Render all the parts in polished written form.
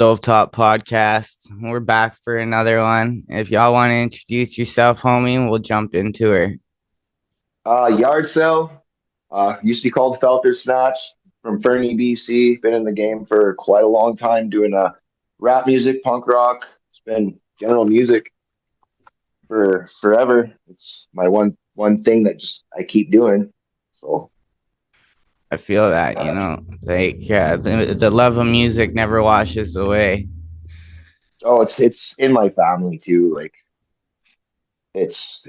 Stovetop podcast. We're back for another one. If y'all want to introduce yourself, homie, we'll jump into her. Yardsale, used to be called Felter Snatch from Fernie, BC. Been in the game for quite a long time doing rap music, punk rock. It's been general music for forever. It's my one thing that just I keep doing. So, I feel that, uh, the love of music never washes away. it's in my family too. Like it's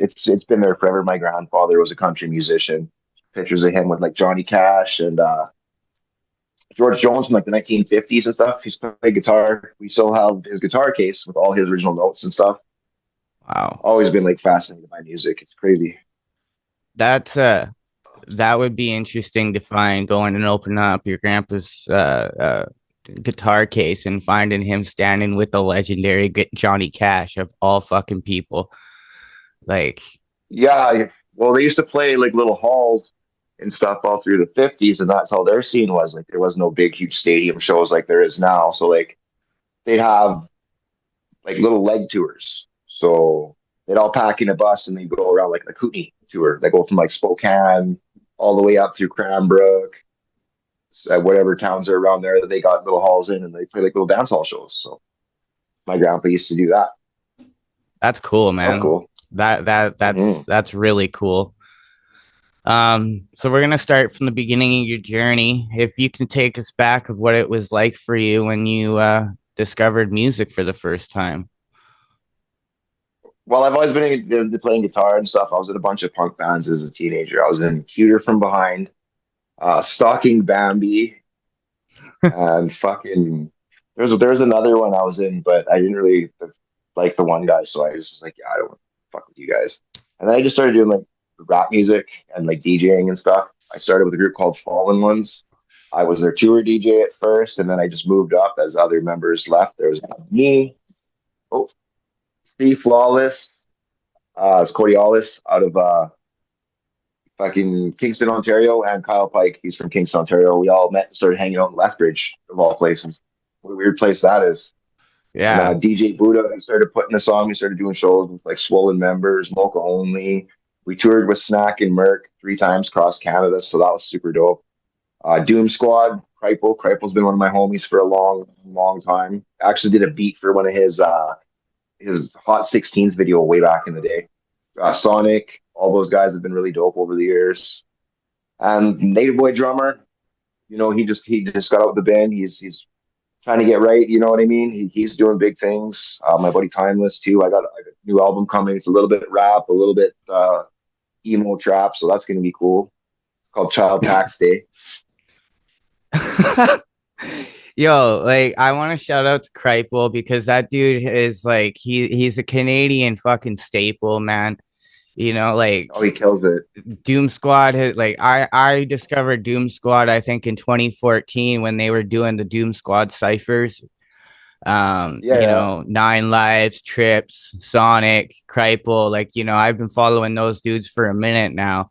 been there forever. My grandfather was a country musician. Pictures of him with like Johnny Cash and George Jones from like the 1950s and stuff. He's played guitar. We still have his guitar case with all his original notes and stuff. Wow. Always been like fascinated by music. It's crazy. That's that would be interesting to find going and open up your grandpa's guitar case and finding him standing with the legendary Johnny Cash of all fucking people. Like, Yeah, well, they used to play like little halls and stuff all through the 50s, and that's how their scene was. Like there was no big, huge stadium shows like there is now. So like they'd have like little leg tours. So they'd all pack in a bus and they go around like the Kootenai tour. They go from like Spokane all the way up through Cranbrook, whatever towns are around there that they got little halls in, and they play like little dance hall shows. So my grandpa used to do that. that's cool, That's man. cool. That's Hmm. that's really cool. So we're gonna start from the beginning of your journey. If you can take us back of what it was like for you when you discovered music for the first time. Well, I've always been into playing guitar and stuff. I was in a bunch of punk bands as a teenager. I was in Cuter from Behind, Stalking Bambi, and fucking there's another one I was in, but I didn't really like the one guy, so I was just like, yeah, I don't want to fuck with you guys. And then I just started doing like rap music and like DJing and stuff. I started with a group called Fallen Ones. I was their tour DJ at first, and then I just moved up as other members left. There was me, oh, Steve Flawless, it's Cordialis out of fucking Kingston, Ontario, and Kyle Pike. He's from Kingston, Ontario. We all met and started hanging out in Lethbridge, of all places. What a weird place that is. And Yeah, DJ Buddha, he started putting the song. We started doing shows with like Swollen Members, Mocha Only. We toured with Snack and Merc 3 times across Canada, so that was super dope. Doom Squad, Kripal. Kripal's been one of my homies for a long, long time. Actually, did a beat for one of his Hot 16s video way back in the day. Sonic, all those guys have been really dope over the years. And Native Boy drummer, he just got out of the band. He's trying to get right. You know what I mean? He's doing big things. My buddy Timeless too. I got a new album coming. It's a little bit rap, a little bit emo trap. So that's gonna be cool. It's called Child Tax Day. yo, like I want to shout out to Kripal because that dude is like he's a Canadian fucking staple, man. Like Oh, he kills it. Doom Squad has like I discovered Doom Squad I think in 2014 when they were doing the Doom Squad ciphers. Yeah, yeah. Nine Lives, Trips, Sonic, Kripal, I've been following those dudes for a minute now.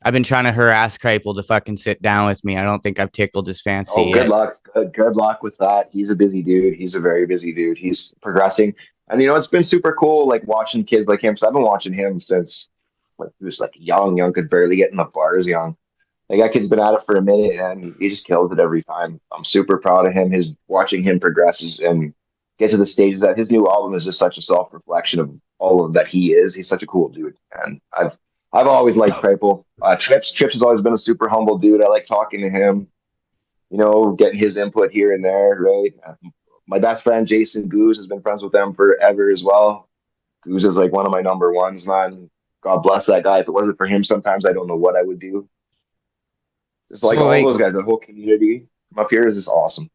I've been trying to harass Kripal to fucking sit down with me. I don't think I've tickled his fancy Oh, good yet. luck. Good luck with that. He's a busy dude. He's a very busy dude. He's progressing. And it's been super cool like watching kids like him. So I've been watching him since like he was like young, could barely get in the bars young. Like that kid's been at it for a minute and he just kills it every time. I'm super proud of him. His watching him progresses and get to the stages that his new album is just such a self reflection of all of that he is. He's such a cool dude. And I've always liked Kripal. Trips has always been a super humble dude. I like talking to him, getting his input here and there, right? My best friend Jason Goose has been friends with them forever as well. Goose is like one of my number ones, man. God bless that guy. If it wasn't for him, sometimes I don't know what I would do. It's like So all like those guys, the whole community up here is just awesome.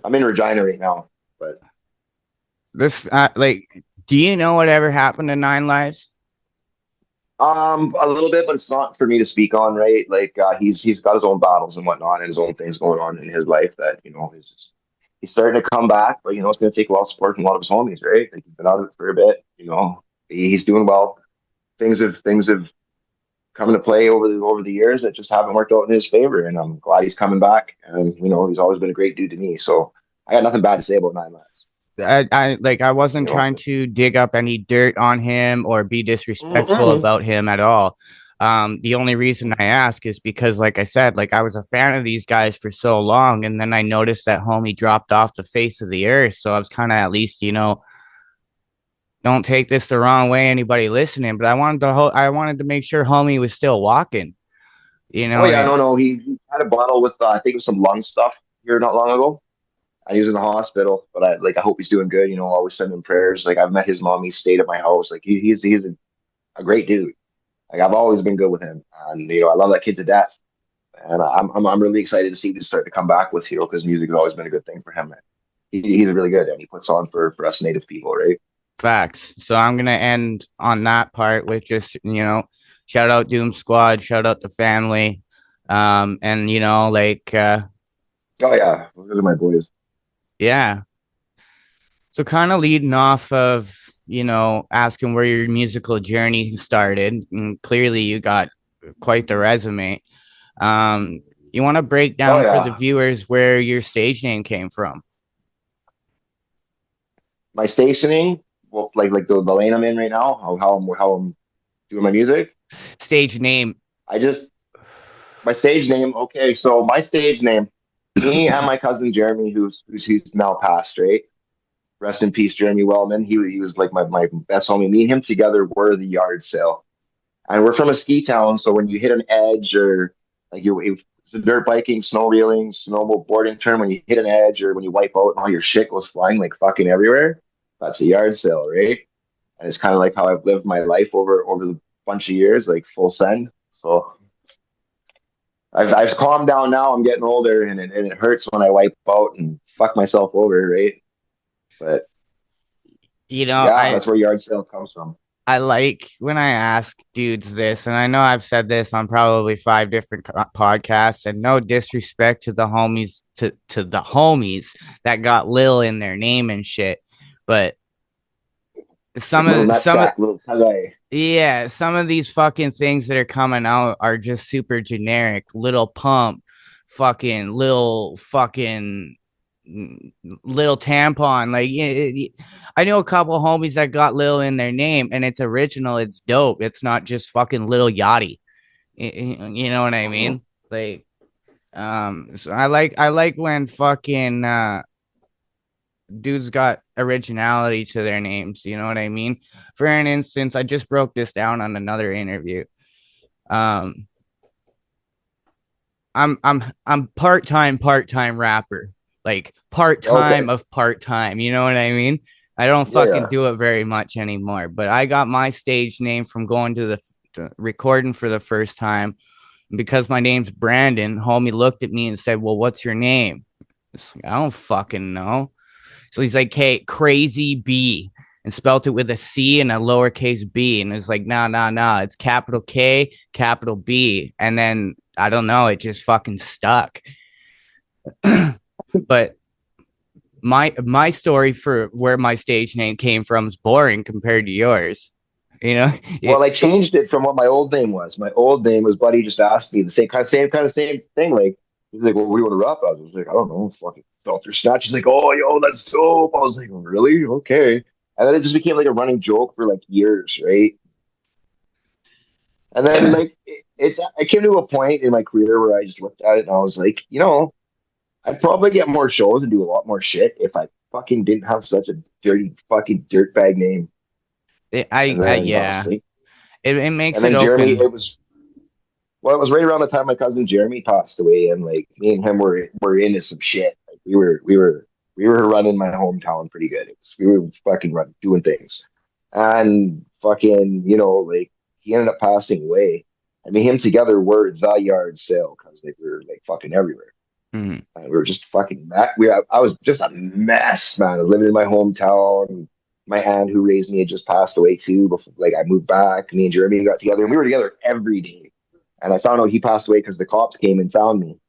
I'm in Regina right now, but this do you know whatever happened to Nine Lives? a little bit, but it's not for me to speak on, right? Like he's got his own battles and whatnot, and his own things going on in his life that he's starting to come back, but it's going to take a lot of support from a lot of his homies, right? Like he's been out of it for a bit, he's doing well. Things have come into play over the years that just haven't worked out in his favor, and I'm glad he's coming back. And he's always been a great dude to me, so I got nothing bad to say about 9 Lives. I You wasn't know. trying to dig up any dirt on him or be disrespectful Mm-mm. about him at all. The only reason I ask is because, like I said, like I was a fan of these guys for so long, and then I noticed that homie dropped off the face of the earth. So I was kind of at least, don't take this the wrong way, anybody listening. But I wanted to make sure homie was still walking. You know Oh what yeah, I? no, he had a battle with I think it was some lung stuff here not long ago. And he was in the hospital, but I hope he's doing good. You know, always send him prayers. Like I've met his mom. He stayed at my house. Like he's a great dude. Like I've always been good with him, and I love that kid to death. And I'm really excited to see this start to come back with because music has always been a good thing for him. He's really good, and he puts on for us native people, right? Facts. So I'm gonna end on that part with just, shout out Doom Squad, shout out the family. And Oh yeah, those are my boys. yeah. So kind of leading off of, asking where your musical journey started, and clearly you got quite the resume. Um, you want to break Oh down for the yeah, viewers where your stage name came from? my stationing, well, like the lane I'm in right now, how I'm doing my music. Stage name. I just my stage name. Okay, so my stage name, me and my cousin Jeremy, who's now passed, right? Rest in peace, Jeremy Wellman. He was like my best homie. Me and him together were the Yardsale, and we're from a ski town. So when you hit an edge or like it's a dirt biking, snow reeling, snowboarding term. When you hit an edge or when you wipe out and all your shit goes flying like fucking everywhere, that's a yard sale, right? And it's kind of like how I've lived my life over the bunch of years, like full send. So I've calmed down now. I'm getting older, and it hurts when I wipe out and fuck myself over, right? But You know, yeah, I that's where yard sale comes from. I like when I ask dudes this, and I know I've said this on probably five different podcasts, and no disrespect to the homies, to the homies that got Lil in their name and shit, but Like some little of some of nutsack, little tug. yeah, some of these fucking things that are coming out are just super generic. Little pump, fucking little fucking little tampon. Like, I know a couple of homies that got Lil in their name, and it's original. It's dope. It's not just fucking little yachty. You know what I Mm-hmm. mean? Like, so I like when fucking dudes got originality to their names. You know what I mean? For an instance, I just broke this down on another interview. Um, I'm part time rapper, like part time Okay. of part time. You know what I mean? I don't Yeah, fucking yeah. do it very much anymore. But I got my stage name from going to recording for the first time. And because my name's Brandon, homie looked at me and said, "Well, what's your name?" Like, I don't fucking know. So he's like, "Hey, Crazy B," and spelt it with a C and a lowercase b. And it's like, nah, nah, nah. It's capital K, capital B. And then I don't know, it just fucking stuck. But my story for where my stage name came from is boring compared to yours. You know, Well, it, I changed it from what my old name was. My old name was Buddy just asked me the same thing. Like he's like, "Well, what do you want to rap as?" I was like, "I don't know, fucking felt your snatch." He's like, "Oh, yo, that's dope." I was like, "Really? Okay." And then it just became like a running joke for like years, right? And then like I came to a point in my career where I just looked at it and I was like, I'd probably get more shows and do a lot more shit if I fucking didn't have such a dirty fucking dirtbag name. And I then yeah, it makes and it then Jeremy, open. it was right around the time my cousin Jeremy passed away, and like me and him were into some shit. Like we were running my hometown pretty good. We were fucking doing things, and fucking like he ended up passing away. I mean, him together were the yard sale because like we were like fucking everywhere. Mm, And we were just fucking I was just a mess, man. I was living in my hometown. My aunt who raised me had just passed away too. Before, like I moved back, me and Jeremy got together, and we were together every day. And I found out he passed away because the cops came and found me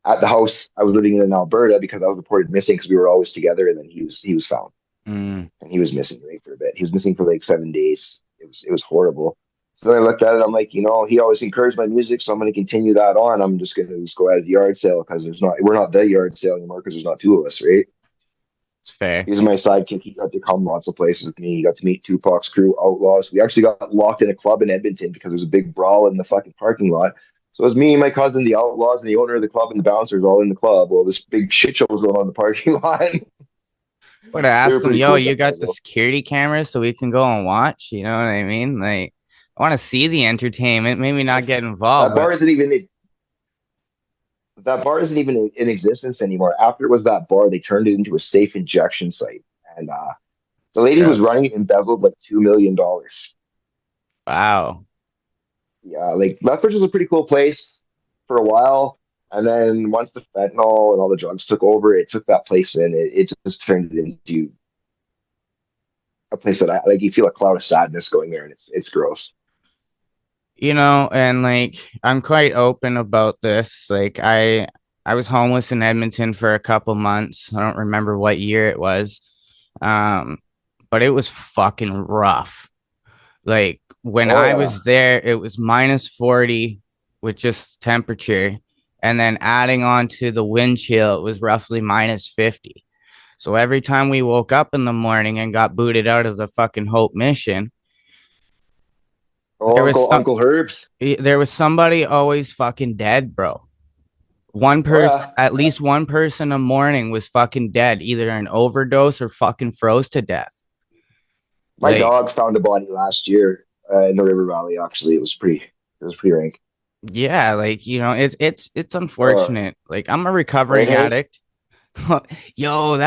at the house I was living in Alberta because I was reported missing because we were always together. And then he was found, mm. and he was missing right for a bit. He was missing for like 7 days. It was horrible. So then I looked at it. I'm like, he always encouraged my music, so I'm going to continue that on. I'm just going to just go as the yard sale because we're not the yard sale anymore because there's not two of us, right? It's fair. He was my sidekick. He got to come lots of places with me. He got to meet Tupac's crew, Outlaws. We actually got locked in a club in Edmonton because there was a big brawl in the fucking parking lot. So it was me, my cousin, the Outlaws, and the owner of the club and the bouncers all in the club. Well, this big shit show was going on in the parking lot. Would have They were asked them, pretty yo, cool you guys, got the though. security cameras so we can go and watch? You know what I mean? Like, I want to see the entertainment, maybe not get involved, That but bar isn't even that bar isn't even in existence anymore. After it was that bar, they turned it into a safe injection site, and the lady who was gross. running it embezzled like $2 million. Wow. Yeah, like Lethbridge was a pretty cool place for a while, and then once the fentanyl and all the drugs took over, it took that place and it just turned it into a place that I like. You feel a cloud of sadness going there, and it's gross. And like I'm quite open about this. Like I was homeless in Edmonton for a couple months. I don't remember what year it was. Um, but it was fucking rough. Like when Oh I yeah. was there, it was minus 40 with just temperature. And then adding on to the wind chill, it was roughly minus 50. So every time we woke up in the morning and got booted out of the fucking Hope Mission, Oh, there was some Uncle Herb's. there was somebody always fucking dead, bro. One Oh person, yeah. at Yeah. least one person a morning was fucking dead, either an overdose or fucking froze to death. My Like, dog found a body last year in the River Valley. Actually, it was pretty rank. yeah, like it's Uh, unfortunate. Like I'm a right, recovering Hank? addict. Yo,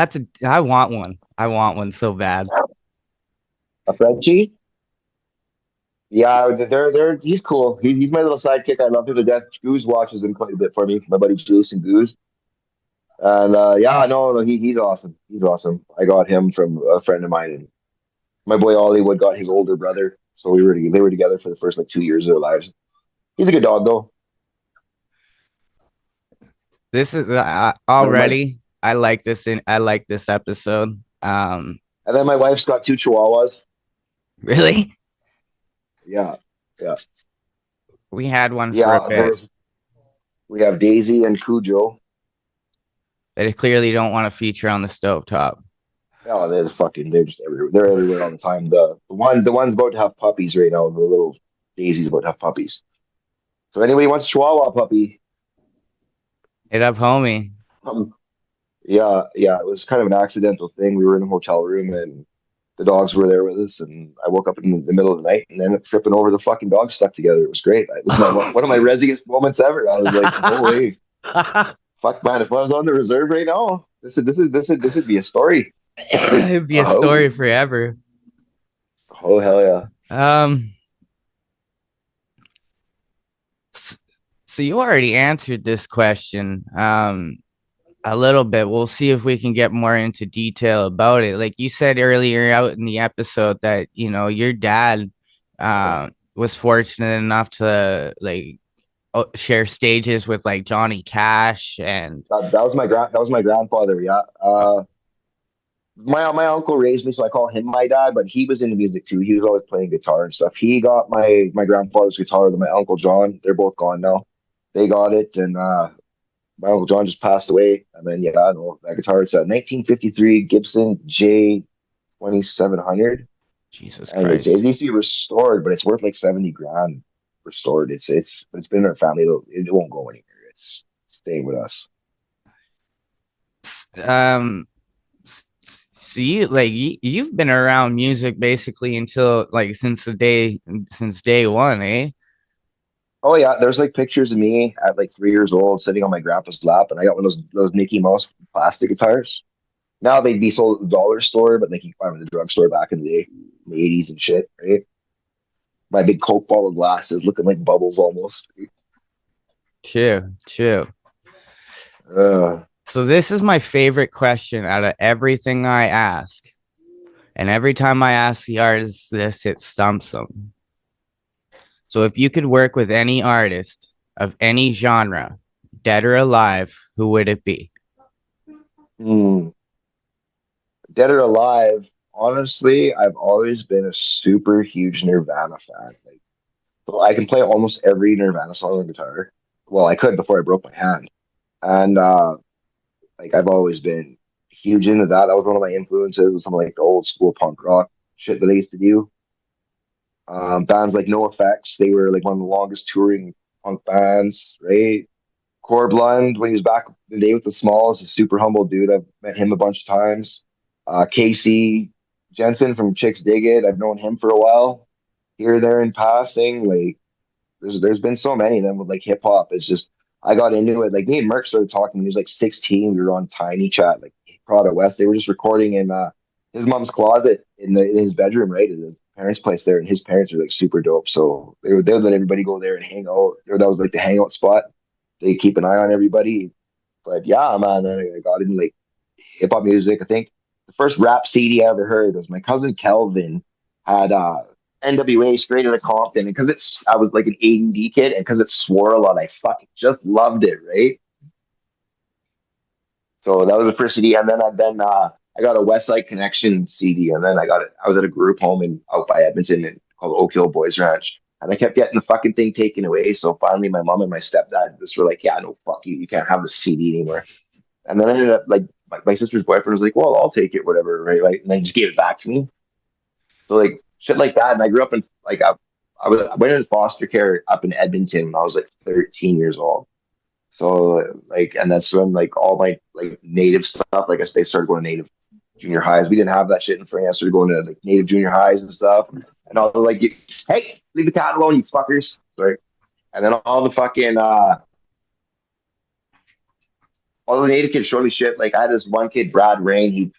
I want one. I want one so bad. A Frenchie? Yeah, he's cool. He's my little sidekick. I love him to death. Goose watches him quite a bit for me. My buddy Jason Goose. And yeah, no, he's awesome. He's awesome. I got him from a friend of mine, and my boy Hollywood got his older brother. So they were together for the first like 2 years of their lives. He's a good dog though. This is And then my already. I like this episode. and then my wife's got two Chihuahuas. Really? Yeah, yeah, We had one for a yeah. bit. We have Daisy and Cujo. They clearly don't want to feature on the stovetop. Oh, they're just everywhere. They're everywhere all the time. The one's about to have puppies right now. The little Daisy's about to have puppies. So anybody wants a Chihuahua puppy? Hit up, homie. Um, yeah, yeah. It was kind of an accidental thing. We were in a hotel room and the dogs were there with us, and I woke up in the middle of the night and ended up tripping over the fucking dogs stuck together. It was great. It was my one of my resiest moments ever. I was like, no way, fuck man! If I was on the reserve right now, this would be a story. It'd be a Oh, story forever. oh hell yeah! Um, so you already answered this question a little bit. We'll see if we can get more into detail about it. Like you said earlier out in the episode that, your dad was fortunate enough to like share stages with like Johnny Cash and That was my grandfather. Yeah. My uncle raised me, so I call him my dad. But he was into music too. He was always playing guitar and stuff. He got my grandfather's guitar to my uncle John. They're both gone now. They got it, and my uncle John just passed away. And then yeah, no, that guitar is a 1953 Gibson J 2700, Jesus and it Christ. needs to be restored, but it's worth like 70 grand restored. It's been in our family. It won't go anywhere. It's staying with us. Um, so you've been around music basically until like since day one, eh? Oh yeah, there's like pictures of me at like 3 years old sitting on my grandpa's lap, and I got one of those Mickey Mouse plastic guitars. Now they'd be sold at the dollar store, but like you can find them in the drugstore back in the day, in the '80s and shit, right? My big Coke bottle glasses looking like bubbles almost. Chill, chill. Uh, So this is my favorite question out of everything I ask. And every time I ask the artist this, it stumps them. So if you could work with any artist of any genre, dead or alive, who would it be? hmm. Dead or alive, honestly, I've always been a super huge Nirvana fan. Like, so I can play almost every Nirvana song on guitar. Well, I could before I broke my hand, and like I've always been a huge into that. That was one of my influences. Was some like the old school punk rock shit that I used to do. Bands like No Effects, they were like one of the longest touring punk bands, right? Core Blund, when he was back in the day with the Smalls, a super humble dude. I've met him a bunch of times. Casey Jensen from Chicks Dig It, I've known him for a while. Here, there, in passing, like there's been so many of them with like hip hop. It's just I got into it. Like me and Merck started talking when he was like 16. We were on Tiny Chat, like Prada West. They were just recording in his mom's closet in his bedroom, right? At his parents' place there, and his parents are like super dope. So they would let everybody go there and hang out. Or that was like the hangout spot. They keep an eye on everybody. But yeah, man, then I got into like hip hop music. I think the first rap CD I ever heard was my cousin Kelvin had NWA Straight Outta Compton, and because it's I was like an ADD kid, and because it swore a lot, I fucking just loved it, right? So that was the first CD, and then I got a West Side Connection CD, and then I got it. I was at a group home in out by Edmonton called Oak Hill Boys Ranch, and I kept getting the fucking thing taken away. So finally, my mom and my stepdad just were like, "Yeah, no, fuck you. You can't have the CD anymore." And then I ended up like my sister's boyfriend was like, "Well, I'll take it, whatever, right?" Like, and then he just gave it back to me. So like shit like that. And I grew up in like I went into foster care up in Edmonton when I was like 13 years old. So like, and that's when like all my like native stuff, like I they started going to native junior highs. We didn't have that shit in France. I started going to like native junior highs and stuff. And all the like, hey, leave the cat alone, you fuckers. Sorry. And then all the native kids showed me shit. Like I had this one kid, Brad Rain. He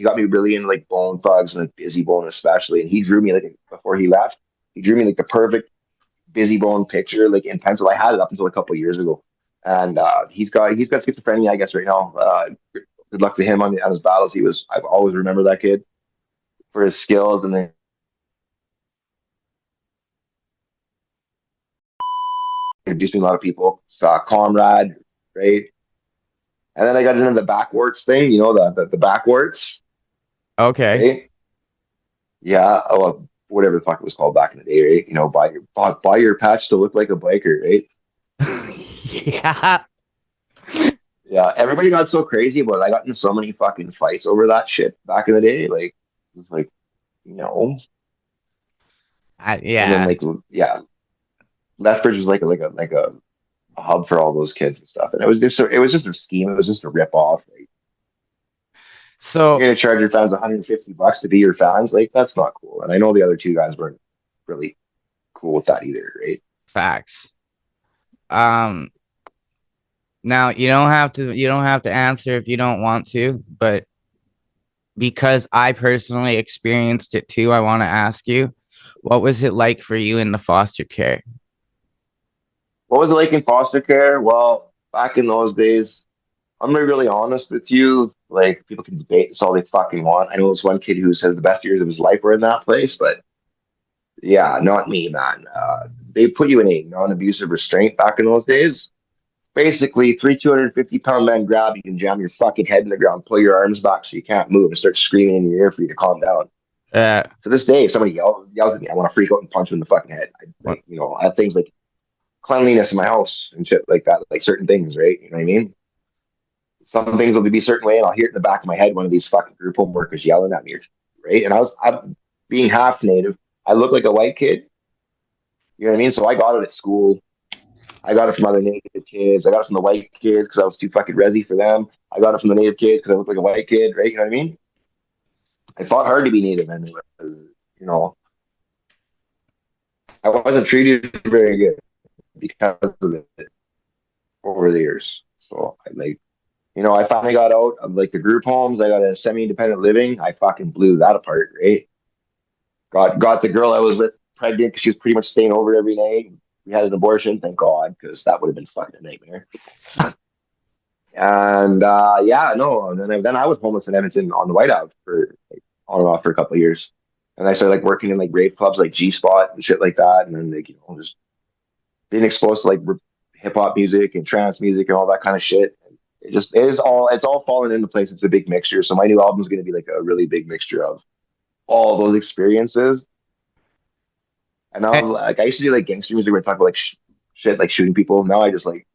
got me really into like Bone Thugs and like Busy Bone especially. And he drew me like before he left. He drew me like the perfect Busy Bone picture, like in pencil. I had it up until a couple of years ago, and he's got schizophrenia, I guess, right now. Good luck to him on his battles. I've always remember that kid for his skills, and then introduced me to a lot of people. Saw Comrade, right? And then I got into the backwards thing, you know, the backwards, Okay. right? Yeah, oh, whatever the fuck it was called back in the day, right? You know, buy your patch to look like a biker, right? Yeah. Yeah, everybody got so crazy about it. I got in so many fucking fights over that shit back in the day. Like, it was like, you know, and then Yeah. like, yeah, Lethbridge was like a hub for all those kids and stuff. And it was just a scheme. It was just a rip off. Like, you're So gonna charge your fans $150 to be your fans. Like, that's not cool. And I know the other two guys weren't really cool with that either, right? facts. Um, Now you don't have to answer if you don't want to, but because I personally experienced it too, I want to ask you, what was it like for you in the foster care? What was it like in foster care? Well, back in those days, I'm gonna be really honest with you. Like people can debate this all they fucking want. I know this one kid who says the best years of his life were in that place, but yeah, not me, man. They put you in a non-abusive restraint back in those days. Basically, three 250-pound men grab you and jam your fucking head in the ground, pull your arms back so you can't move, and start screaming in your ear for you to calm down. Uh, To this day, if somebody yells at me, I want to freak out and punch them in the fucking head. what? I have things like cleanliness in my house and shit like that, like certain things, right? You know what I mean? Some things will be a certain way, and I'll hear it in the back of my head. One of these fucking group home workers yelling at me, right? And I'm being half native. I look like a white kid. You know what I mean? So I got it at school. I got it from other native kids. I got it from the white kids because I was too fucking resi for them. I got it from the native kids because I look like a white kid, right? You know what I mean? I fought hard to be native, and you know, I wasn't treated very good because of it over the years. So I like I finally got out of like the group homes. I got a semi-independent living. I fucking blew that apart, right? Got the girl I was with pregnant because she was pretty much staying over every night. We had an abortion, thank God, because that would have been fucking a nightmare. And yeah, no, and then I was homeless in Edmonton on the Whiteout for like on and off for a couple of years. And I started like working in like rave clubs like G Spot and shit like that. And then like, just being exposed to like hip hop music and trance music and all that kind of shit. It's all fallen into place. It's a big mixture. So my new album is going to be like a really big mixture of all those experiences. And now, Eh, like, I used to do like gangster music where I talk about like shit, like shooting people. Now I just like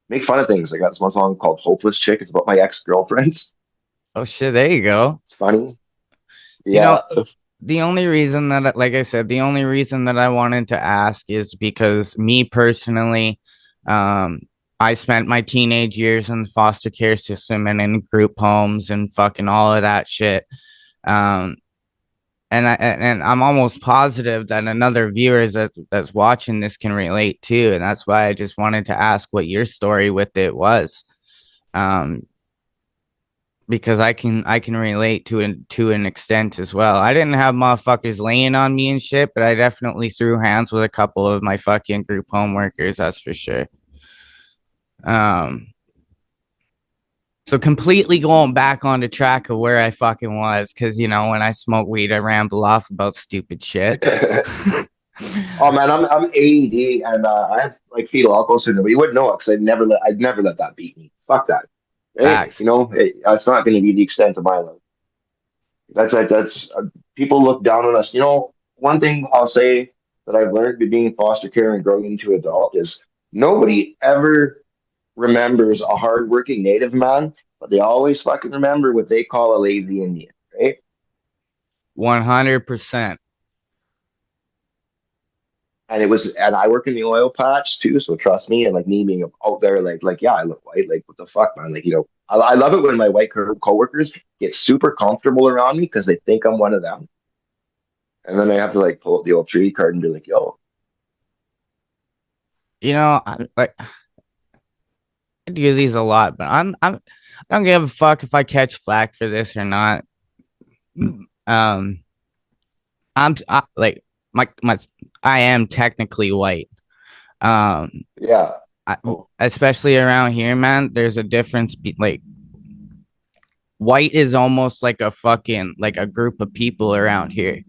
make fun of things. I got this one song called "Hopeless Chick." It's about my ex girlfriends. Oh shit, there you go. It's funny. You Yeah. know, the only reason that, like I said, the only reason that I wanted to ask is because me personally, um, I spent my teenage years in the foster care system and in group homes and fucking all of that shit. Um, and I'm almost positive that another viewers that's watching this can relate too, and that's why I just wanted to ask what your story with it was. Um, because I can relate to an extent as well. I didn't have motherfuckers laying on me and shit, but I definitely threw hands with a couple of my fucking group home workers, that's for sure. Um, so completely going back on the track of where I fucking was, because when I smoke weed, I ramble off about stupid shit. Oh man, I'm AED and I have like fetal alcohol syndrome. But you wouldn't know it because I'd never let that beat me. Fuck that. Right? Facts. It's not going to be the extent of my life. That's people look down on us. One thing I'll say that I've learned by being in foster care and growing into adult is nobody ever remembers a hardworking native man, but they always fucking remember what they call a lazy Indian, right? 100%. And I work in the oil patch too, so trust me. And like me being out there, yeah, I look white. Like, what the fuck, man? Like, I love it when my white coworkers get super comfortable around me because they think I'm one of them. And then I have to like pull up the old tree card and be like, yo, I do these a lot, but I don't give a fuck if I catch flack for this or not. Um, like my I am technically white. Um, yeah. I, Oh, especially around here, man. There's a difference. Like white is almost like a fucking like a group of people around here.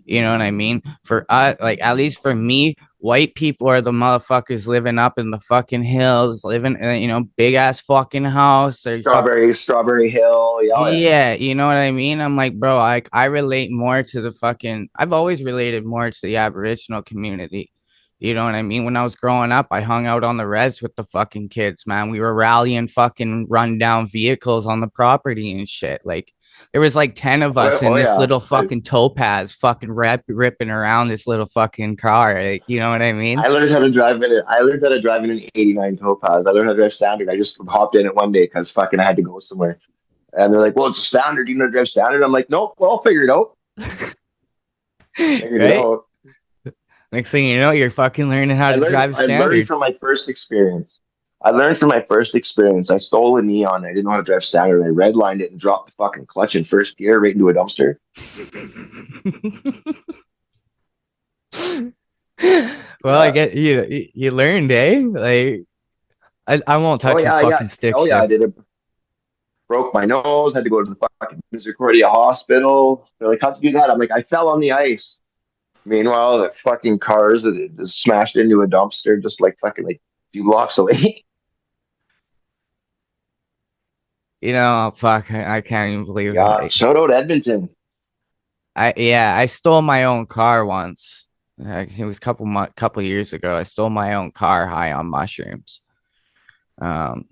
You know what I mean? For us, like at least for me, white people are the motherfuckers living up in the fucking hills, living in big ass fucking house or fuck. Strawberry Hill. Yeah, oh, yeah. Yeah, you know what I mean? I'm like, bro, I relate more to the fucking I've always related more to the Aboriginal community. You know what I mean? When I was growing up, I hung out on the res with the fucking kids, man. We were rallying fucking rundown vehicles on the property and shit. Like there was like 10 of us in Oh this yeah. little fucking topaz fucking ripping around this little fucking car. Like, you know what I mean? I learned how to drive in it. I learned how to drive in an '89 Topaz. I learned how to drive standard. I just hopped in it one day because fucking I had to go somewhere. And they're like, "Well, it's a standard. You know how to drive standard." I'm like, "Nope. Well, I'll figure it out." Figured it Right? out. Next thing you know, you're fucking learning how I to learned. drive a I learned standard. from my first experience. I learned from my first experience. I stole a neon. I didn't know how to drive standard. I redlined it and dropped the fucking clutch in first gear right into a dumpster. Well, I Yeah. get you learned, eh? Like I won't Oh touch your yeah, yeah. fucking stick Oh yeah. I shift. did it. Broke my nose. Had to go to the fucking Misericordia Hospital. They're like, "How'd you do that?" I'm like, "I fell on the ice." Meanwhile, the fucking cars that it just smashed into a dumpster just like fucking like a few blocks away. Fuck, I can't even believe it. Yeah, shout out Edmonton. I stole my own car once. It was a couple years ago. I stole my own car high on mushrooms. Um,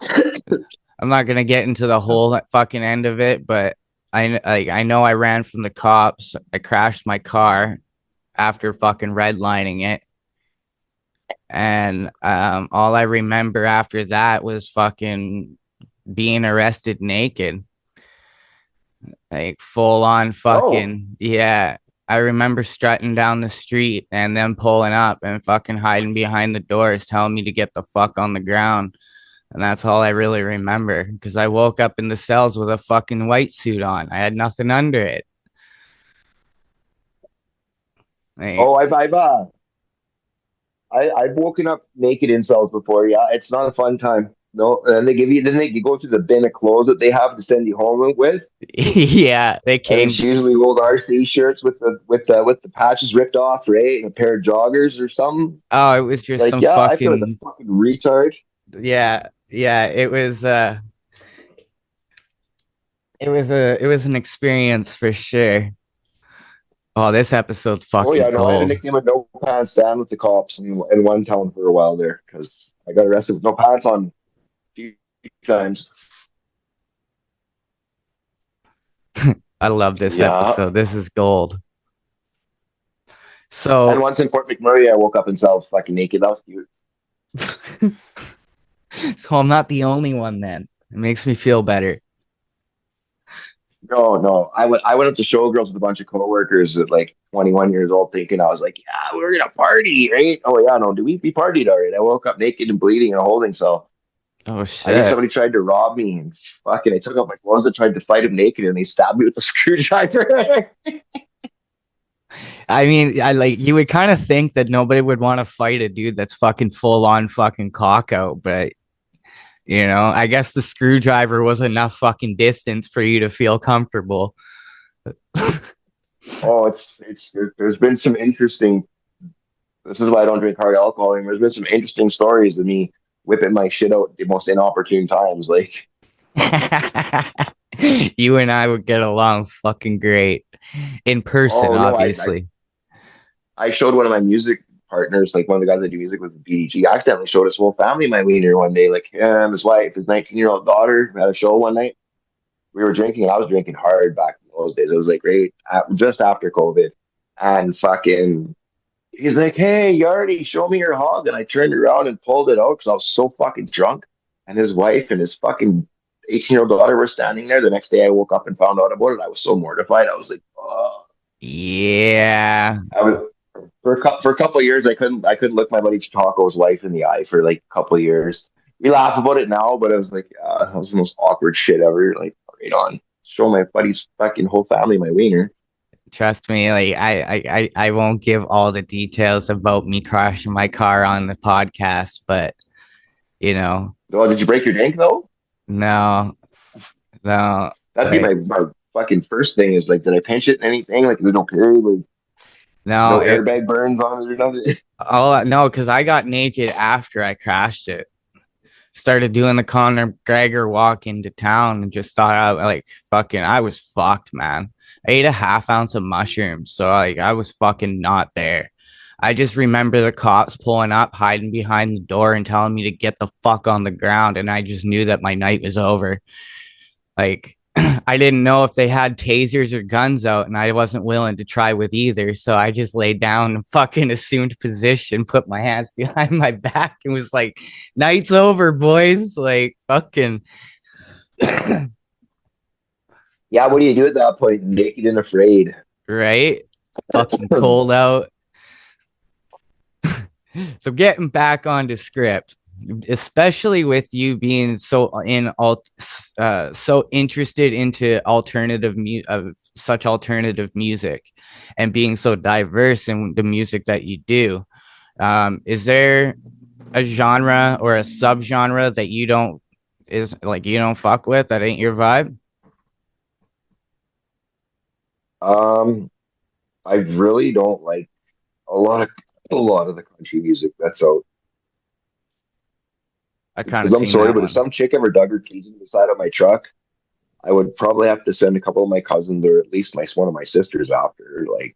I'm not gonna get into the whole fucking end of it, but I know I ran from the cops. I crashed my car after fucking redlining it, and all I remember after that was fucking being arrested naked, like full on Oh, fucking yeah. I remember strutting down the street and then pulling up and fucking hiding behind the doors, telling me to get the fuck on the ground. And that's all I really remember because I woke up in the cells with a fucking white suit on. I had nothing under it. Like, I've woken up naked in cells before. Yeah, it's not a fun time. No, and then they go through the bin of clothes that they have to send you home with, yeah, they and it's came. usually old RC shirts with the patches ripped off, right, and a pair of joggers or something. Oh, it was just Like, some yeah, I feel like a fucking fucking retard. yeah, yeah. It was an experience for sure. Oh, this episode's Oh fucking yeah, no, I had a gold. nickname of No Pants Dan with the cops in one town for a while there because I got arrested with no pants on a few times. I love this Yeah. episode. This is gold. And So, once in Fort McMurray, I woke up and saw I was fucking naked. That was cute. so I'm not the only one then. It makes me feel better. No, no. I went up to Showgirls with a bunch of coworkers at like 21 years old, thinking I was like, yeah, we're gonna party, right? Oh yeah, no, do we partied already? I woke up naked and bleeding in a holding cell. Oh I think shit. somebody tried to rob me and fucking I took out my clothes and tried to fight him naked and they stabbed me with a screwdriver. I mean, I like you would kind of think that nobody would want to fight a dude that's fucking full on fucking cock out, but I guess the screwdriver was enough fucking distance for you to feel comfortable. Oh, there's been some interesting. This is why I don't drink hard alcohol anymore. There's been some interesting stories of me whipping my shit out at the most inopportune times. Like, You and I would get along fucking great in person, oh no, I obviously. I showed one of my music partners, like one of the guys I do music with, BDG, accidentally showed his whole family my wiener one day. Like him, his wife, his 19-year-old daughter had a show one night. We were drinking, and I was drinking hard back in those days. It was like just after COVID, and fucking, he's like, "Hey, Yardy, show me your hog." And I turned around and pulled it out because I was so fucking drunk. And his wife and his fucking 18-year-old daughter were standing there. The next day, I woke up and found out about it. I was so mortified. I was like, "Oh." Yeah. I was for a couple of years. I couldn't look my buddy Taco's wife in the eye for like a couple of years. We laugh about it now, but I was like, that was the most awkward shit ever. Like, right on, show my buddy's fucking whole family my wiener. Trust me, like I won't give all the details about me crashing my car on the podcast, but you know, Oh, did you break your dank though? no, no, That'd be like my fucking first thing is like, did I pinch it in anything? Like, there's no period, like no, no it airbag burns on it or nothing. all no, because I got naked after I crashed it. Started doing the Conor McGregor walk into town and just thought I like fucking I was fucked, man. I ate a half ounce of mushrooms, so like I was fucking not there. I just remember the cops pulling up, hiding behind the door, and telling me to get the fuck on the ground, and I just knew that my night was over. Like I didn't know if they had tasers or guns out, and I wasn't willing to try with either. So I just laid down and fucking assumed position, put my hands behind my back, and was like, "Night's over, boys." Like fucking Yeah, what do you do at that point? Naked and afraid. right, fucking cold out. So getting back onto script, especially with you being so interested into of such alternative music and being so diverse in the music that you do. Is there a genre or a subgenre that you don't fuck with that ain't your vibe? um, I really don't like a lot of a lot of the country music that's out. I kind Because of I'm seen sorry, that but if one. some chick ever dug her keys into the side of my truck, I would probably have to send a couple of my cousins or at least one of my sisters after, like,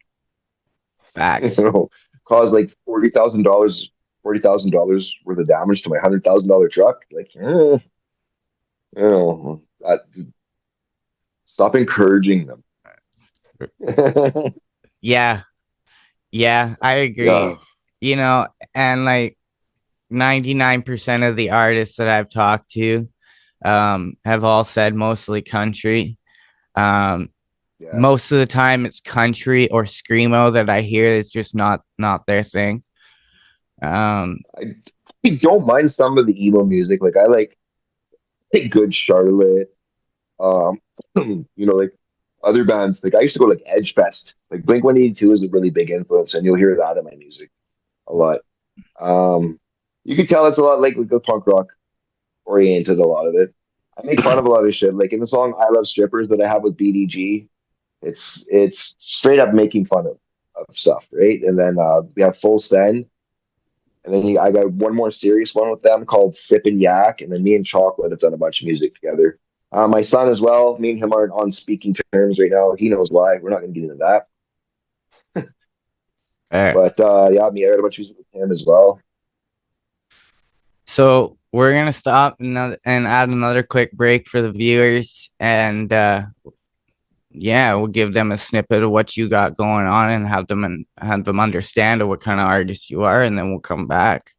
you Facts. know, cause like $40,000 worth of damage to my $100,000 truck. Like, stop encouraging them. Yeah, yeah, I Yeah, agree. You know, and like 99% of the artists that I've talked to have all said mostly country. Um, yeah. most of the time it's country or screamo that I hear is just not their thing. Um, I don't mind some of the emo music. Like, I like Good Charlotte. Um, like other bands. Like, I used to go like Edge Fest. Like Blink-182 is a really big influence, and you'll hear that in my music a lot. Um, you can tell it's a lot like the punk rock oriented, a lot of it. I make fun of a lot of shit. Like in the song "I Love Strippers" that I have with BDG, it's straight up making fun of stuff, right? And then we have Full Send, and then I got one more serious one with them called Sip and Yak, and then me and Chocolate have done a bunch of music together. My son as well. Me and him aren't on speaking terms right now. He knows why. We're not going to get into that. fair. But yeah, me I got a bunch of music with him as well. So we're gonna stop and add another quick break for the viewers, and yeah, we'll give them a snippet of what you got going on and have them understand what kind of artist you are, and then we'll come back.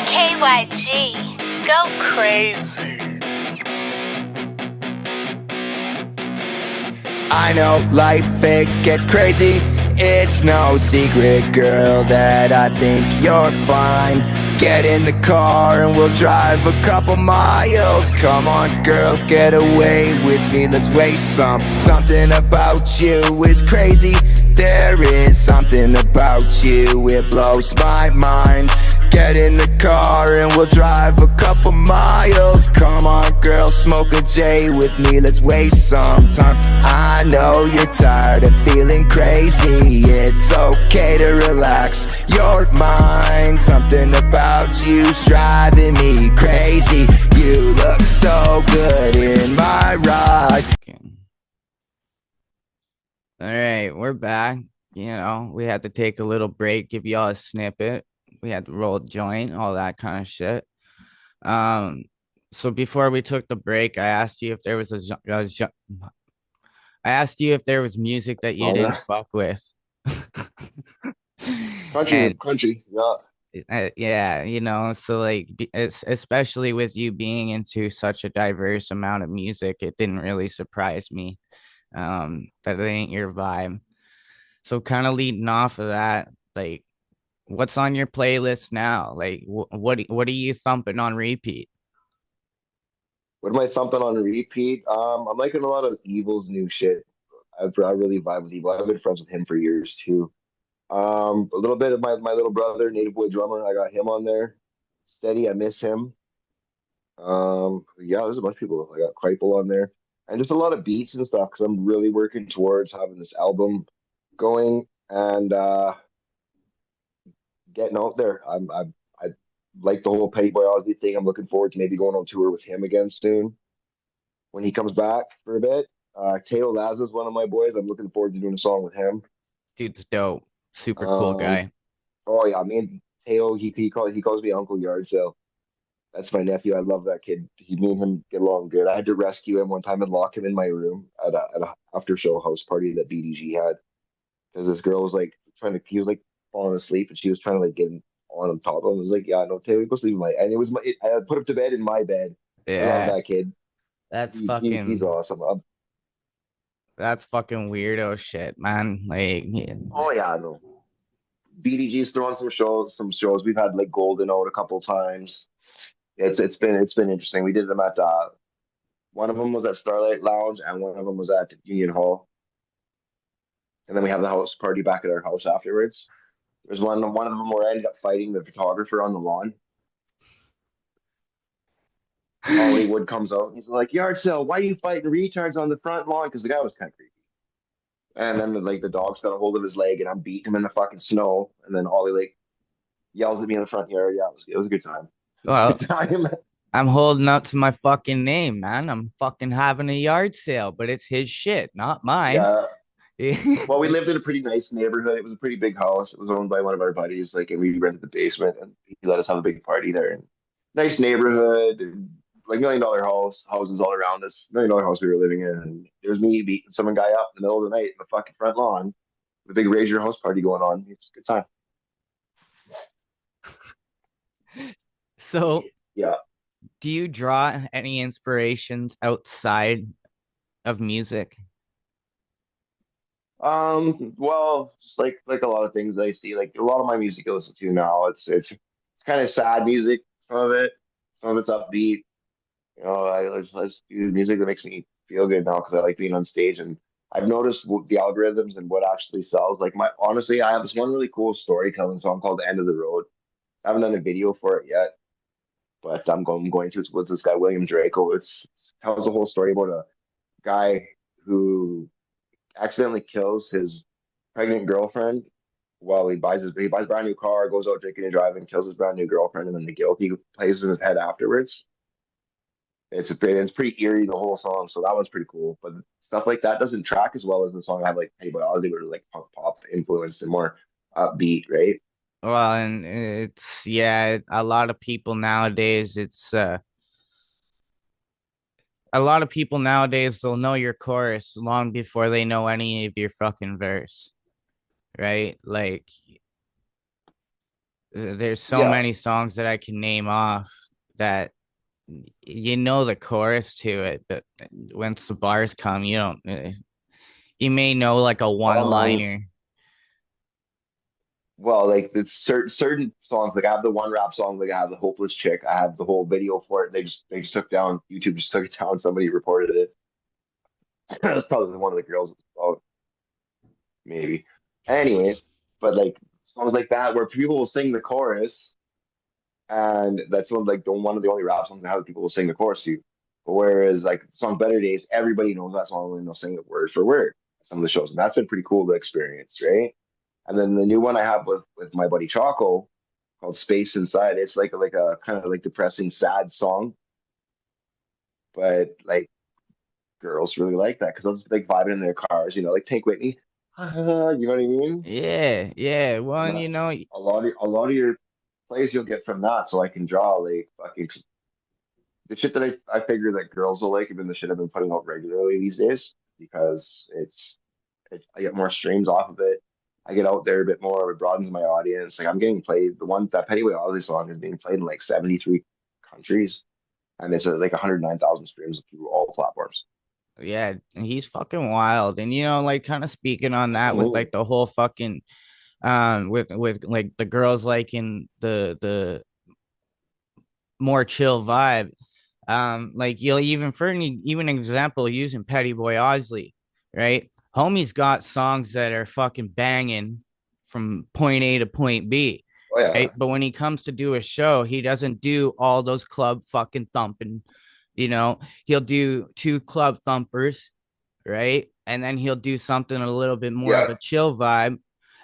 KYG, go crazy. I know life it gets crazy. It's no secret, girl, that I think you're fine. Get in the car and we'll drive a couple miles. Come on, girl, get away with me. Let's waste some. Something about you is crazy. There is something about you, it blows my mind. Get in the car and we'll drive a couple miles. Come on, girl, smoke a J with me, let's waste some time. I know you're tired of feeling crazy. It's okay to relax your mind. Something about you's driving me crazy. You look so good in my ride. Okay. All right, we're back. You know, we had to take a little break, give y'all a snippet. We had to roll a joint, all that kind of shit. Um, so before we took the break, I asked you if there was I asked you if there was music that you Oh didn't yeah, fuck with. country, And country. Yeah. yeah, you know, so like it's especially with you being into such a diverse amount of music, it didn't really surprise me that it ain't your vibe. So kind of leading off of that, like what's on your playlist now? Like what are you thumping on repeat? What am I thumping on repeat? I'm liking a lot of Evil's new shit. I really vibe with Evil. I've been friends with him for years too. A little bit of my little brother, Native Boy drummer. I got him on there. Steady, I miss him. Yeah, there's a bunch of people. I got Kripal on there, and just a lot of beats and stuff because I'm really working towards having this album going and getting out there. I like the whole Petty Boy Ozzy thing. I'm looking forward to maybe going on tour with him again soon when he comes back for a bit. Teo Laz is one of my boys. I'm looking forward to doing a song with him. Dude's dope. Super cool Um, guy. oh yeah, me Teo, he calls me Uncle Yardsale. That's my nephew. I love that kid. Me and him get along good. I had to rescue him one time and lock him in my room at a after show house party that BDG had because this girl was like he was like falling asleep and she was trying to like get him on top of him. I was like, yeah, no, Taylor, go sleep in my. And it was I put him to bed in my bed. I love Yeah. that kid. That's He's fucking awesome. that's fucking weirdo shit, man. Like yeah. Oh yeah, no. BDG's throwing some shows. We've had like Golden out a couple times. It's been interesting. We did them at one of them was at Starlight Lounge and one of them was at Union Hall. And then we have the house party back at our house afterwards. There's one of them where I ended up fighting the photographer on the lawn. Hollywood comes out and he's like, "Yard sale, why are you fighting retards on the front lawn?" Because the guy was kind of creepy. And then like the dog's got a hold of his leg and I'm beating him in the fucking snow. And then Ollie like yells at me in the front yard. Yeah, it was a good time. It was a good Well, time. I'm holding up to my fucking name, man. I'm fucking having a yard sale, but it's his shit, not mine. Yeah. Well, we lived in a pretty nice neighborhood. It was a pretty big house. It was owned by one of our buddies, like, and we rented the basement, and he let us have a big party there. And nice neighborhood, and, like $1 million houses all around us. $1 million house we were living in, and there was me beating some guy up in the middle of the night in the fucking front lawn with a big raise your house party going on. It's a good time. So, Yeah. do you draw any inspirations outside of music? Well, just like a lot of things I see, like a lot of my music I listen to now, it's kind of sad music. Some of it's upbeat. I just do music that makes me feel good now because I like being on stage and I've noticed the algorithms and what actually sells. Like honestly, I have this one really cool storytelling song called "The End of the Road." I haven't done a video for it yet, but I'm going to. It's with this guy William Draco. It tells a whole story about a guy who accidentally kills his pregnant girlfriend while he buys a brand new car, goes out drinking and driving, kills his brand new girlfriend, and then the guilt he plays in his head afterwards. It's pretty eerie the whole song, so that one's pretty cool. But stuff like that doesn't track as well as the song I have like Hey Boy Ozzy, where like punk pop influenced and more upbeat, right? Well, and it's yeah, a lot of people nowadays, it's a lot of people nowadays they'll know your chorus long before they know any of your fucking verse, right? Like there's so Yeah. many songs that I can name off that you know the chorus to it, but once the bars come, you don't. You may know like a one Oh man. liner. Well, like it's certain songs. Like I have the one rap song. Like I have the Hopeless Chick. I have the whole video for it. They just took down YouTube. Just took it down. Somebody reported it. That's probably one of the girls. Oh, maybe. Anyways, but like songs like that where people will sing the chorus, and that's one of the only rap songs that have people will sing the chorus to. But whereas like the song Better Days, everybody knows that song and they'll sing it word for word at some of the shows, and that's been pretty cool to experience, right? And then the new one I have with my buddy Choco called Space Inside. It's like a kind of like depressing, sad song, but like girls really like that because they'll just like vibing in their cars, like Pink Whitney. You know what I mean? Yeah, yeah. Well, And and, that a lot of your plays you'll get from that. So I can draw like fucking the shit that I figure that girls will like, even the shit I've been putting out regularly these days because I get more streams off of it. I get out there a bit more. It broadens my audience. Like I'm getting played. The one that Pettyway Ozzy song is being played in like 73 countries, and it's like 109,000 streams through all platforms. yeah, he's fucking wild. And like kind of speaking on that with Mhm. like the whole fucking with like the girls liking the more chill vibe. Like you'll even for any even example using Petty Boy Osley, right? Homie's got songs that are fucking banging from point A to point B, Oh yeah, right? But when he comes to do a show, he doesn't do all those club fucking thumping. He'll do two club thumpers, right? And then he'll do something a little bit more of yeah. a chill vibe,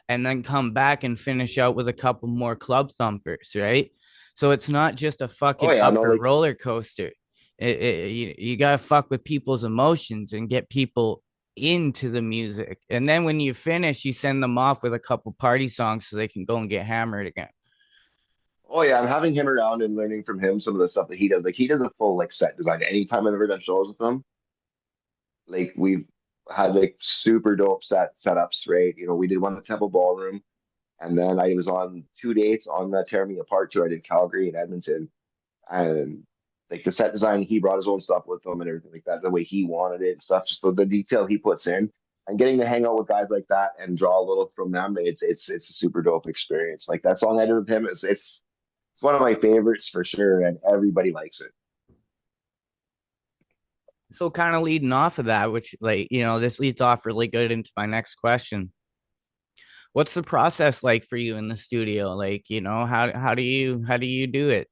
and then come back and finish out with a couple more club thumpers, right? So it's not just a Oh fucking yeah. No, upper like roller coaster. You gotta fuck with people's emotions and get people into the music. And then when you finish, you send them off with a couple party songs so they can go and get hammered again. oh yeah. I'm having him around and learning from him some of the stuff that he does. Like he does a full like set design. Anytime I've ever done shows with him, like we've had like super dope setups, right? We did one at Temple Ballroom. And then I was on two dates on the Tear Me Apart tour. I did Calgary and Edmonton. And like the set design, he brought his own stuff with him and everything like that, the way he wanted it and stuff. Just the detail he puts in. And getting to hang out with guys like that and draw a little from them, it's a super dope experience. Like that song I did with him it's one of my favorites for sure, and everybody likes it. So kind of leading off of that, which like, this leads off really good into my next question. What's the process like for you in the studio? Like, how do you do it?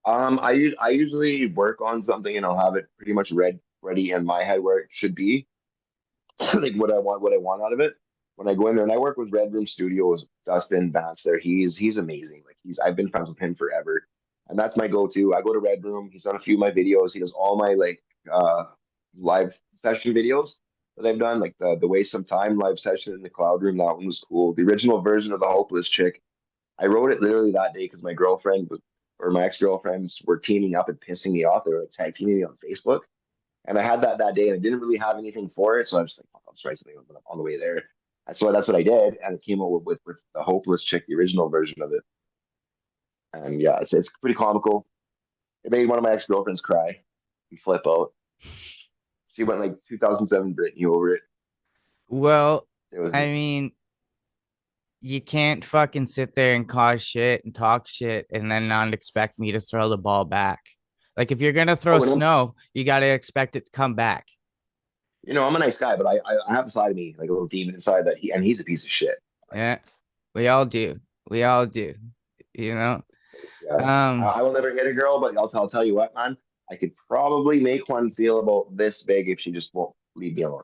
I usually work on something and I'll have it pretty much ready in my head where it should be. Like what I want out of it. When I go in there and I work with Red Room Studios, Dustin Vance there, he's amazing. Like I've been friends with him forever. And that's my go-to. I go to Red Room. He's done a few of my videos. He does all my like live session videos that I've done, like the Waste Some Time live session in the Cloud Room. That one was cool. The original version of the Hopeless Chick. I wrote it literally that day because or my ex-girlfriends were teaming up and pissing me off. They were like tag teaming me on Facebook. And I had that day, and I didn't really have anything for it, so I was like, I'll just write something on the way there. That's what I did, and it came up with the Hopeless Chick, the original version of it. And yeah, it's pretty comical. It made one of my ex girlfriends cry and flip out. She went like 2007 Britney over it. Well, It was I mean, you can't fucking sit there and cause shit and talk shit and then not expect me to throw the ball back. Like if you're gonna throw oh, and snow, you gotta expect it to come back. I'm a nice guy, but I have a side of me, like a little demon inside he's a piece of shit. Yeah, we all do. We all do. You know. Yeah, Um. I will never hit a girl, but I'll tell you what, man. I could probably make one feel about this big if she just won't leave me alone.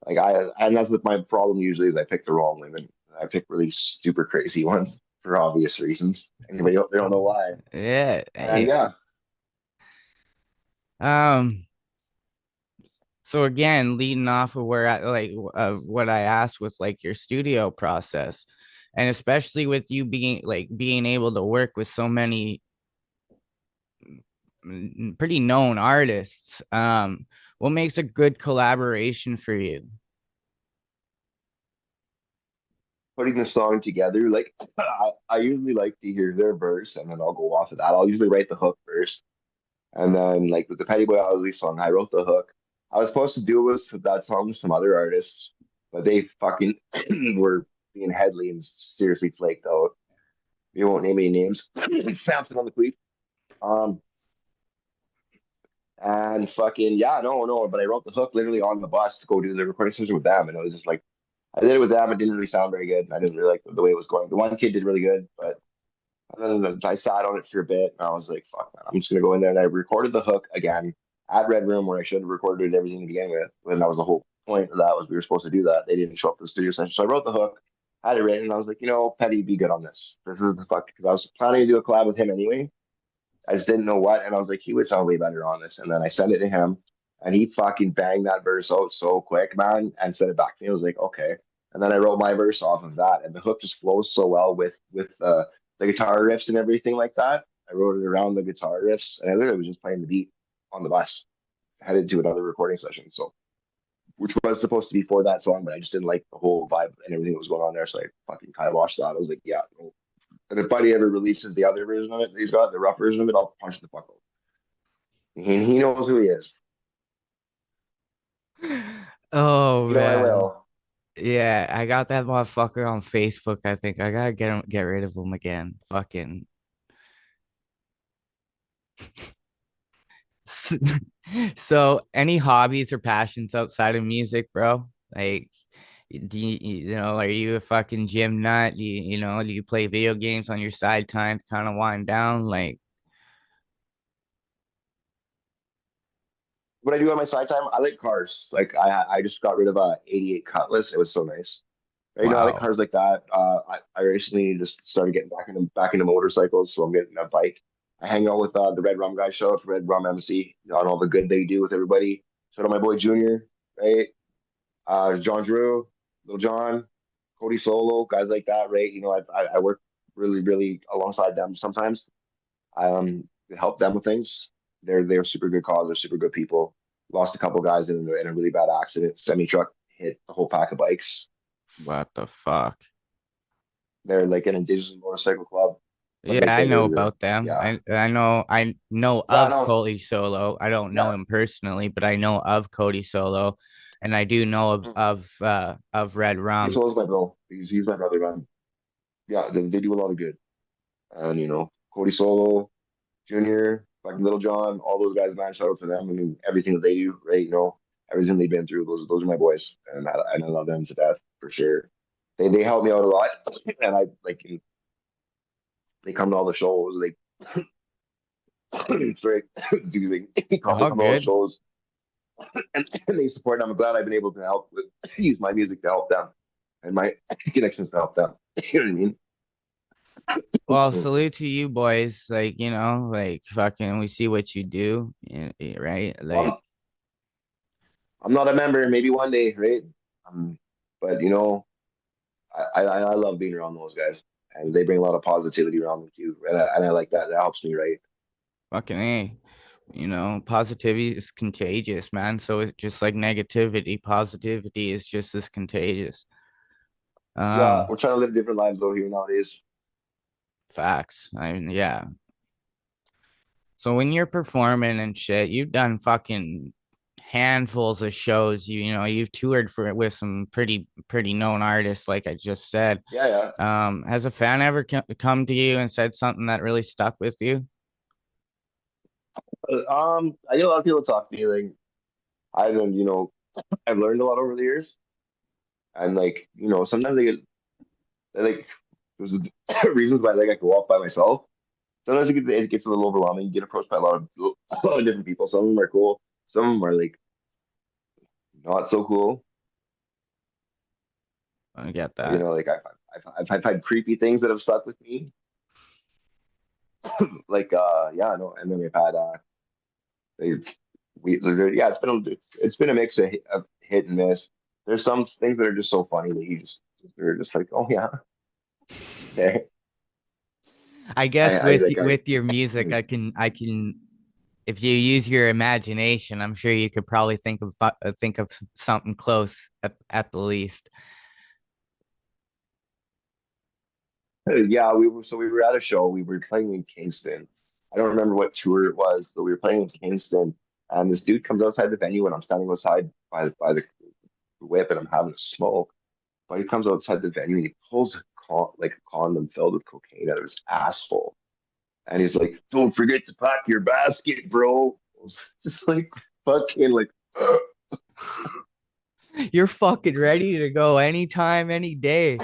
And that's what my problem usually is. I pick the wrong women. I pick really super crazy ones for obvious reasons. Anybody out there don't know why. Yeah. And yeah, Um. So again, leading off of where I like of what I asked with like your studio process, And especially with you being able to work with so many pretty known artists, what makes a good collaboration for you? Putting the song together, like I usually like to hear their verse and then I'll go off of that. I'll usually write the hook first. And then like with the Petty Boy Owsley song, I wrote the hook. I was supposed to do this with that song with some other artists, but they fucking were being headly and seriously flaked out. You won't name any names. Samson on the Queef. Um, and fucking yeah, no. But I wrote the hook literally on the bus to go do the recording session with them, and it was just like I did it with them. It didn't really sound very good. I didn't really like the way it was going. The one kid did really good, but I sat on it for a bit, and I was like, "Fuck, man, I'm just gonna go in there." And I recorded the hook again at Red Room, where I should have recorded everything to begin with. And that was the whole point of that was we were supposed to do that. They didn't show up to the studio session, so I wrote the hook, had it written, and I was like, Petty, be good on this. This is the fuck because I was planning to do a collab with him anyway. I just didn't know what, and I was like, he would sound way better on this. And then I sent it to him, and he fucking banged that verse out so quick, man, and sent it back to me. I was like, okay. And then I wrote my verse off of that, and the hook just flows so well with the guitar riffs and everything like that. I wrote it around the guitar riffs, and I literally was just playing the beat on the bus, headed to another recording session. So, which was supposed to be for that song, but I just didn't like the whole vibe and everything that was going on there. So I fucking kiboshed that. I was like, yeah, no. And if Buddy ever releases the other version of it, he's got the rough version of it, I'll punch the fuck out. He knows who he is. Oh I man. will. Yeah, I got that motherfucker on Facebook. I think I gotta get rid of him again. Fucking. So, any hobbies or passions outside of music, bro? Like, are you a fucking gym nut? Do you play video games on your side time to kind of wind down? Like, What I do on my side time, I like cars. Like I just got rid of a '88 Cutlass. It was so nice. I like wow, cars like that. I recently just started getting back into motorcycles, so I'm getting a bike. I hang out with the Red Rum guys. Shout out to Red Rum MC on all the good they do with everybody. Shout out my boy Junior, right? John Drew, Little John, Cody Solo, guys like that, right? I work really really alongside them sometimes. I help them with things. They're super good cars. They're super good people. Lost a couple guys in a really bad accident. Semi truck hit a whole pack of bikes. what the fuck? They're like an indigenous motorcycle club, but Yeah, like I know they're about them. yeah, I know yeah, of no, Cody Solo. I don't know yeah. him personally, but I know of Cody Solo, and I do know of Red He's Rum. always my bro. He's my brother, man. Yeah, they do a lot of good. And Cody Solo, Junior, like Little John, all those guys, man. Shout out to them. I mean, everything that they do, right? Everything they've been through. Those are my boys, and I love them to death for sure. They help me out a lot, and I like they come to all the shows. Like, sorry, they come All to all the good. shows, and they support. And I'm glad I've been able to help use my music to help them, and my connections to help them. You know what I mean? Well, Mm. salute to you boys. Like, like fucking we see what you do, right? Like, Well, I'm not a member. Maybe one day, right? Um, but I love being around those guys, and they bring a lot of positivity around with you, and I like that. That helps me, right? fucking A. Positivity is contagious, man. So it's just like negativity. Positivity is just as contagious. Yeah, Um, we're trying to live different lives though here nowadays. Facts. I mean, yeah. So when you're performing and shit, you've done fucking handfuls of shows. You've toured with some pretty known artists, like I just said. Yeah, yeah. Has a fan ever come to you and said something that really stuck with you? I know a lot of people talk to me like I don't, I've learned a lot over the years, and like sometimes like there's reasons why like I go off by myself. Sometimes it gets a little overwhelming. You get approached by a lot of different people. Some of them are cool. Some of them are like not so cool. I get But, that. like I've had creepy things that have stuck with me. Like yeah, no, and then we've had they yeah, it's been a mix of hit and miss. There's some things that are just so funny that they're just like, oh yeah. Okay. I guess I like with your music, I can if you use your imagination, I'm sure you could probably think of something close at the least. yeah, we were at a show. We were playing in Kingston. I don't remember what tour it was, but we were playing in Kingston, and this dude comes outside the venue, and I'm standing outside by the whip, and I'm having a smoke. But he comes outside the venue, and he pulls like a condom filled with cocaine out of his asshole, and he's like, "Don't forget to pack your basket, bro." I was just like fucking like. You're fucking ready to go anytime, any day.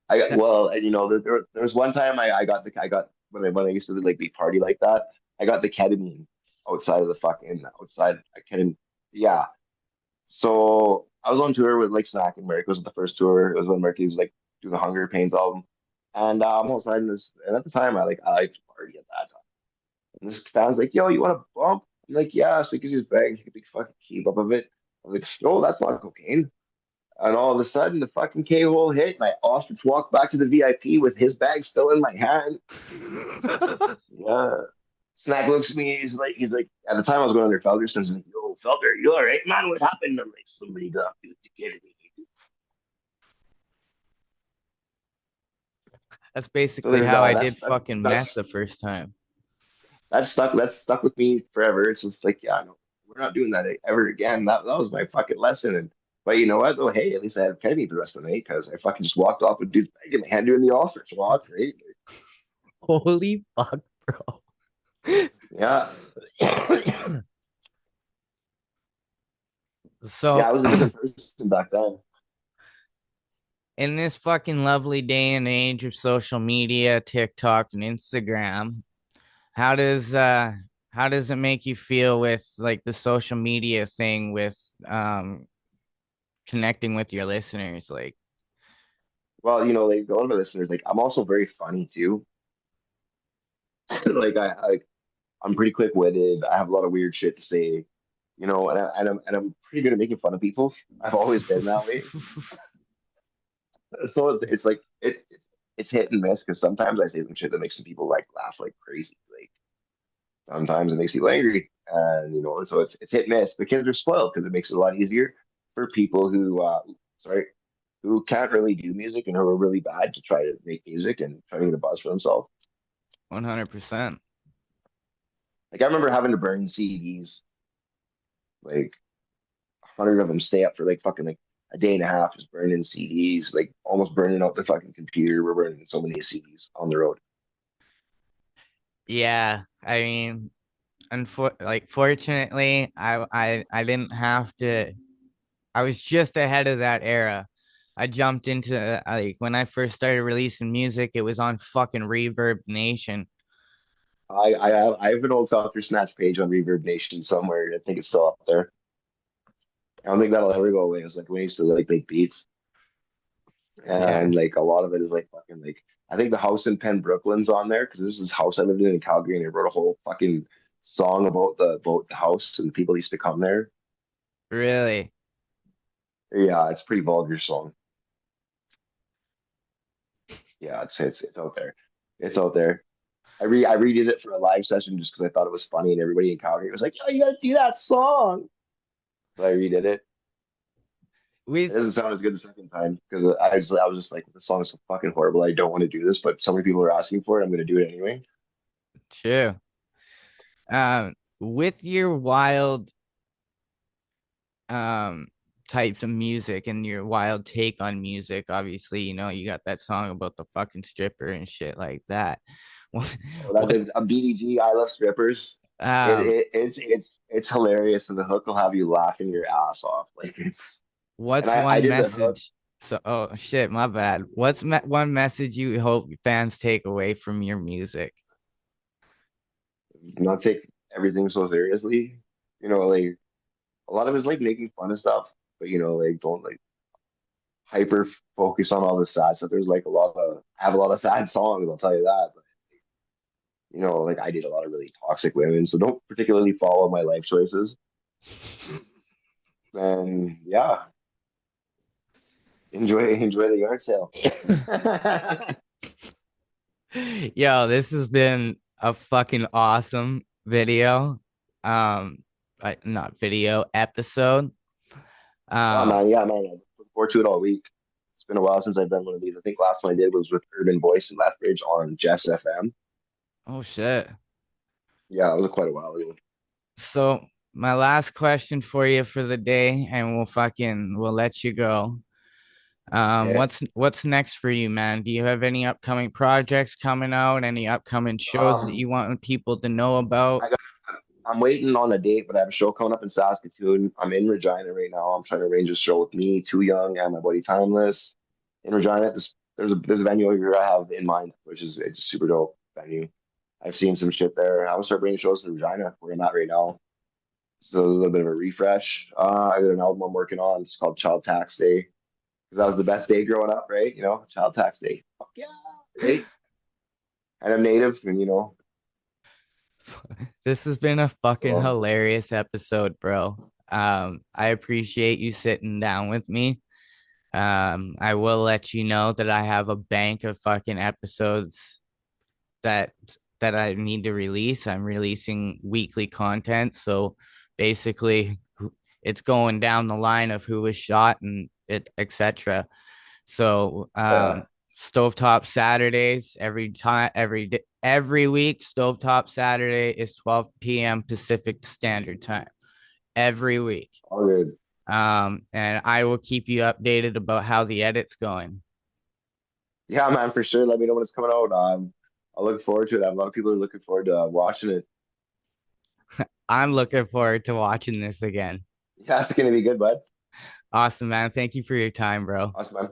That Well, and you know, there was one time I got when I used to like be party like that, I got the ketamine outside of the fucking outside. I couldn't, yeah. So I was on tour with like Snack and Merrick. It was the first tour. It was when Mercury's like doing the Hunger Pains album, and I'm outside in this. And at the time, I liked to party at that time. And this fan's like, "Yo, you want a bump?" I'm like, "Yeah." So he gives his bag. He could fucking keep up of it. I was like, "No, that's not cocaine." And all of a sudden, the fucking K hole hit, and I ostrich walked back to the VIP with his bag still in my hand. Yeah. Snack looks at me. He's like, at the time I was going under Felder, so he's like, "Yo, Felder, you all right, man? What happened?" I'm like, "Somebody got me with the kid." that's So basically there's how that. I did fucking meth the first time. That's stuck with me forever. It's just like, yeah, no, we're not doing that ever again. That was my fucking lesson. And but you know what? Though, hey, at least I had Kenny for the rest of the night because I fucking just walked off with dude's bag in my hand doing the ostrich walk, right? Holy fuck, bro. Yeah. Yeah, So I was a different person back then. in this fucking lovely day and age of social media, TikTok and Instagram, how does uh how does it make you feel with like the social media thing with connecting with your listeners? Like, Well, you know, like a lot of my listeners, like I'm also very funny too. Like I'm pretty quick witted. I have a lot of weird shit to say, you know, and I'm pretty good at making fun of people. I've always been that way. So it's like it's hit and miss because sometimes I say some shit that makes some people like laugh like crazy. Like sometimes it makes people angry, and you know, so it's hit and miss. But kids are spoiled because it makes it a lot easier for people who sorry who can't really do music and who are really bad to try to make music and try to get a buzz for themselves. 100%. Like I remember having to burn CDs, like 100 of them, stay up for like fucking like a day and a half, just burning CDs, like almost burning out the fucking computer. We're burning so many CDs on the road. Yeah, I mean, fortunately, I didn't have to. I was just ahead of that era. I jumped into like when I first started releasing music, it was on fucking Reverb Nation. I have an old Doctor Snatch page on Reverb Nation somewhere. I think it's still up there. I don't think that'll ever go away. It's like we used to like make beats, Yeah, and like a lot of it is like fucking like I think the house in Penn Brooklyn's on there because there's this house I lived in Calgary, and I wrote a whole fucking song about the house and people used to come there. really. Yeah, it's a pretty vulgar song. Yeah, it's out there. It's out there. I redid it for a live session just because I thought it was funny, and everybody in Calgary was like, "Oh, you gotta do that song." So I redid it. It With doesn't sound as good the second time because I was just like, "The song is so fucking horrible. I don't want to do this, but so many people are asking for it. I'm gonna do it anyway." True. With your wild um types of music and your wild take on music, obviously, you know, you got that song about the fucking stripper and shit like that. What, Oh, what a BDG. I love strippers. um It's hilarious, and the hook will have you laughing your ass off. Like it's and what's I one did the hook. message? So, oh shit, my bad. What's one message you hope fans take away from your music? Not take everything so seriously. You know, like a lot of it's like making fun of stuff, but you know, like don't like hyper focus on all the sad stuff. There's like I have a lot of sad songs, I'll tell you that. But you know, like I did a lot of really toxic women, so don't particularly follow my life choices. And yeah, enjoy the yard sale. Yo, this has been a fucking awesome video. Not video, episode. Oh Um, man, yeah, man. I look forward to it all week. It's been a while since I've done one of these. I think last one I did was with Urban Voice and Lethbridge on Jess FM. oh shit. Yeah, it was quite a while ago. So my last question for you for the day, and we'll let you go. Okay. What's next for you, man? Do you have any upcoming projects coming out? Any upcoming shows that Um, you want people to know about? I got, I'm waiting on a date, but I have a show coming up in Saskatoon. I'm in Regina right now. I'm trying to arrange a show with me, Too Young, and my buddy Timeless in Regina. There's a venue here I have in mind, which is it's a super dope venue. I've seen some shit there. I want to start bringing shows to Regina, where I'm at right now. So a little bit of a refresh. I got an album I'm working on. It's called Child Tax Day. 'Cause that was the best day growing up, right? You know, Child Tax Day. Fuck yeah, right? And I'm native, and This has been a fucking well, hilarious episode, bro. I appreciate you sitting down with me. I will let you know that I have a bank of fucking episodes that that I need to release. I'm releasing weekly content, so basically it's going down the line of who was shot and it etc. So yeah, Stovetop Saturdays every week. Stovetop Saturday is 12 p.m. Pacific Standard Time every week. all good. And I will keep you updated about how the edit's going. Yeah, man, for sure. Let me know when it's coming out. I look forward to it. A lot of people are looking forward to watching it. I'm looking forward to watching this again. Yeah, it's gonna be good, bud. Awesome, man. Thank you for your time, bro. Awesome, man.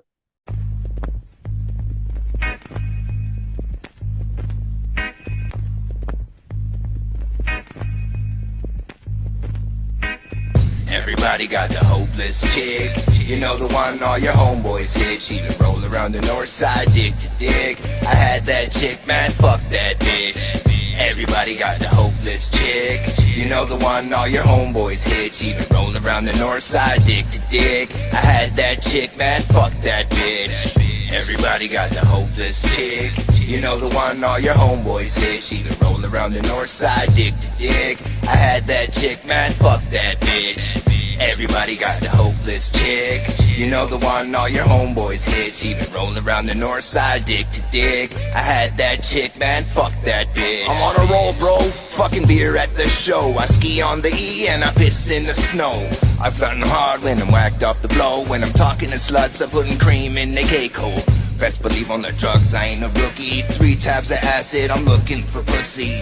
Everybody got the hopeless chick. You know the one all your homeboys hit. She would roll around the north side, dig to dig. I had that chick, man, fuck that bitch. Everybody got the hopeless chick. You know the one all your homeboys hit. She would roll around the north side, dig to dig. I had that chick, man, fuck that bitch. Everybody got the hopeless chick. You know the one all your homeboys hit. She would roll around the north side, dig to dig. I had that chick, man, fuck that bitch. Everybody got the hopeless chick. You know the one all your homeboys hit. She been rolling around the north side, dig to dig. I had that chick, man, fuck that bitch. I'm on a roll, bro, fucking beer at the show. I ski on the E and I piss in the snow. I'm starting hard when I'm whacked off the blow. When I'm talking to sluts, I'm putting cream in the cake hole. Best believe on the drugs, I ain't a rookie. 3 tabs of acid, I'm looking for pussy.